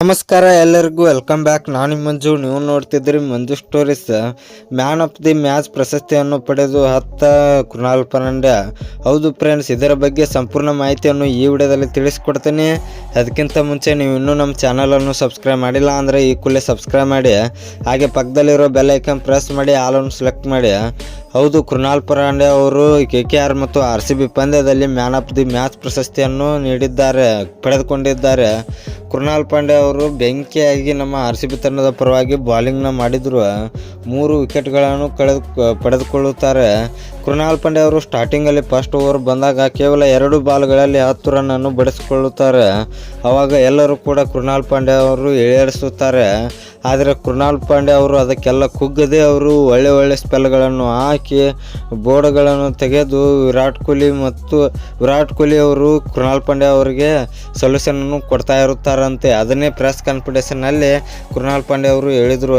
ನಮಸ್ಕಾರ ಎಲ್ಲರಿಗೂ welcome back. ನಾನು ಮಂಜು, ನೀವು ನೋಡ್ತಿದ್ರಿ Manju stories. Man of the match ಪ್ರಶಸ್ತಿಯನ್ನು ಪಡೆದು ಕೃಣಾಲ್ ಪಾಂಡ್ಯ. ಹೌದು ಫ್ರೆಂಡ್ಸ್, ಇದರ ಬಗ್ಗೆ ಸಂಪೂರ್ಣ ಮಾಹಿತಿಯನ್ನು ಈ ವಿಡಿಯೋದಲ್ಲಿ ತಿಳಿಸ್ಕೊಡ್ತೀನಿ. ಅದಕ್ಕಿಂತ ಮುಂಚೆ ನೀವು ಇನ್ನೂ ನಮ್ಮ ಚಾನಲನ್ನು ಸಬ್ಸ್ಕ್ರೈಬ್ ಮಾಡಿಲ್ಲ ಅಂದರೆ ಈ ಕೂಡಲೇ ಸಬ್ಸ್ಕ್ರೈಬ್ ಮಾಡಿ, ಹಾಗೆ ಪಕ್ಕದಲ್ಲಿರೋ ಬೆಲ್ ಐಕನ್ ಪ್ರೆಸ್ ಮಾಡಿ ಆಲನ್ನು ಸೆಲೆಕ್ಟ್ ಮಾಡಿ. ಹೌದು, ಕೃಣಾಲ್ ಪಾಂಡ್ಯ ಅವರು KKR ಮತ್ತು RCB ಪಂದ್ಯದಲ್ಲಿ ಮ್ಯಾನ್ ಆಫ್ ದಿ ಮ್ಯಾಚ್ ಪ್ರಶಸ್ತಿಯನ್ನು ಪಡೆದುಕೊಂಡಿದ್ದಾರೆ. ಕೃಣಾಲ್ ಪಾಂಡ್ಯ ಅವರು ಬೆಂಕಿಯಾಗಿ ನಮ್ಮ RCB ತಂಡದ ಪರವಾಗಿ ಬಾಲಿಂಗ್ನ ಮಾಡಿದ್ರು. 3 ವಿಕೆಟ್ಗಳನ್ನು ಪಡೆದುಕೊಳ್ಳುತ್ತಾರೆ. ಕೃಣಾಲ್ ಪಾಂಡ್ಯ ಅವರು ಸ್ಟಾರ್ಟಿಂಗಲ್ಲಿ ಫಸ್ಟ್ ಓವರ್ ಬಂದಾಗ ಕೇವಲ 2 ಬಾಲ್ಗಳಲ್ಲಿ 10 ರನ್ನನ್ನು ಬಡಿಸಿಕೊಳ್ಳುತ್ತಾರೆ. ಆವಾಗ ಎಲ್ಲರೂ ಕೂಡ ಕೃಣಾಲ್ ಪಾಂಡ್ಯ ಅವರು ಎಳೆಯಿಸುತ್ತಾರೆ. ಆದರೆ ಕೃಣಾಲ್ ಪಾಂಡ್ಯ ಅವರು ಅದಕ್ಕೆಲ್ಲ ಕುಗ್ಗದೆ ಅವರು ಒಳ್ಳೆ ಸ್ಪೆಲ್ಗಳನ್ನು ಹಾಕಿ ಬೋರ್ಡ್ಗಳನ್ನು ತೆಗೆದು ವಿರಾಟ್ ಕೊಹ್ಲಿ ಅವರು ಕೃಣಾಲ್ ಪಾಂಡ್ಯ ಅವರಿಗೆ ಸೊಲ್ಯೂಷನನ್ನು ಕೊಡ್ತಾ ಇರುತ್ತಾರಂತೆ. ಅದನ್ನೇ ಪ್ರೆಸ್ ಕಾನ್ಫರೆನ್ಸ್ನಲ್ಲಿ ಕೃಣಾಲ್ ಪಾಂಡ್ಯ ಅವರು ಹೇಳಿದರು,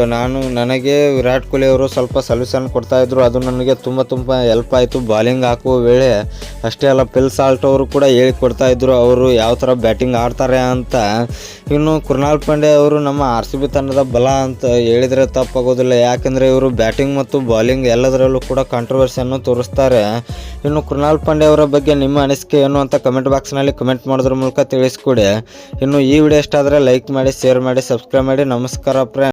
ನನಗೆ ವಿರಾಟ್ ಕೊಹ್ಲಿ ಅವರು ಸ್ವಲ್ಪ ಸೊಲ್ಯೂಷನ್ ಕೊಡ್ತಾಯಿದ್ರು, ಅದು ನನಗೆ ತುಂಬ ಹೆಲ್ಪ್ ಆಯಿತು ಬಾಲಿಂಗ್ ಹಾಕುವ ವೇಳೆ. ಅಷ್ಟೇ ಅಲ್ಲ, ಫಿಲ್ ಸಾಲ್ಟ್ ಅವರು ಕೂಡ ಹೇಳಿಕೊಡ್ತಾಯಿದ್ರು ಅವರು ಯಾವ ಥರ ಬ್ಯಾಟಿಂಗ್ ಆಡ್ತಾರೆ ಅಂತ. ಇನ್ನು ಕೃಣಾಲ್ ಪಾಂಡ್ಯ ಅವರು ನಮ್ಮ RCB ತಂಡದ ಬಲ ಅಂತ ಹೇಳಿದರೆ ತಪ್ಪಾಗೋದಿಲ್ಲ, ಯಾಕೆಂದರೆ ಇವರು ಬ್ಯಾಟಿಂಗ್ ಮತ್ತು ಬಾಲಿಂಗ್ ಎಲ್ಲದರಲ್ಲೂ ಕೂಡ ಕಾಂಟ್ರವರ್ಸಿಯನ್ನು ತೋರಿಸ್ತಾರೆ. ಇನ್ನು ಕೃಣಾಲ್ ಪಾಂಡ್ಯ ಅವರ ಬಗ್ಗೆ ನಿಮ್ಮ ಅನಿಸಿಕೆ ಏನು ಅಂತ ಕಮೆಂಟ್ ಬಾಕ್ಸ್ನಲ್ಲಿ ಕಮೆಂಟ್ ಮಾಡೋದ್ರ ಮೂಲಕ ತಿಳಿಸ್ಕೊಡಿ. ಇನ್ನು ಈ ವಿಡಿಯೋ ಇಷ್ಟ ಆದರೆ ಲೈಕ್ ಮಾಡಿ, ಶೇರ್ ಮಾಡಿ, ಸಬ್ಸ್ಕ್ರೈಬ್ ಮಾಡಿ. ನಮಸ್ಕಾರ ಫ್ರೆಂಡ್ಸ್.